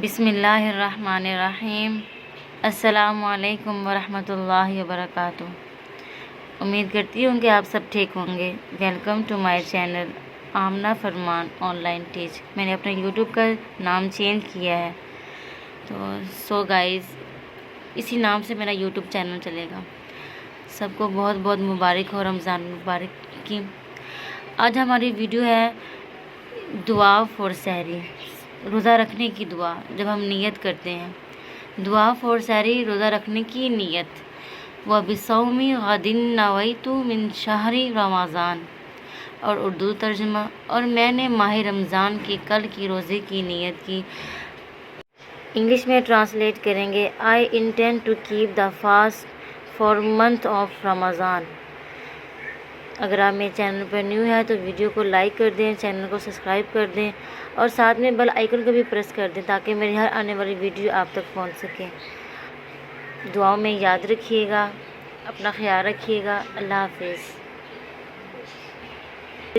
بسم اللہ الرحمن الرحیم۔ السلام علیکم ورحمۃ اللہ وبرکاتہ۔ امید کرتی ہوں کہ آپ سب ٹھیک ہوں گے۔ Welcome to my channel Amna Farman on line teach. میں نے اپنے یوٹیوب کا نام چینج کیا ہے، تو گائز اسی نام سے میرا یوٹیوب چینل چلے گا۔ سب کو بہت بہت مبارک ہو، رمضان مبارک کی۔ آج ہماری ویڈیو ہے دعا فور سحری، روزہ رکھنے کی دعا۔ جب ہم نیت کرتے ہیں دعا فور سحری، روزہ رکھنے کی نیت، وَبِصَوْمِ غَدٍ نَوَيْتُ مِن شَهْرِ رمضان، اور اردو ترجمہ، اور میں نے ماہ رمضان کے کل کی روزے کی نیت کی۔ انگلش میں ٹرانسلیٹ کریں گے، I intend to keep the fast for month of Ramadan۔ اگر آپ میرے چینل پر نیو ہے تو ویڈیو کو لائک کر دیں، چینل کو سبسکرائب کر دیں، اور ساتھ میں بیل آئیکن کو بھی پریس کر دیں تاکہ میری ہر آنے والی ویڈیو آپ تک پہنچ سکے۔ دعاؤں میں یاد رکھیے گا، اپنا خیال رکھیے گا۔ اللہ حافظ۔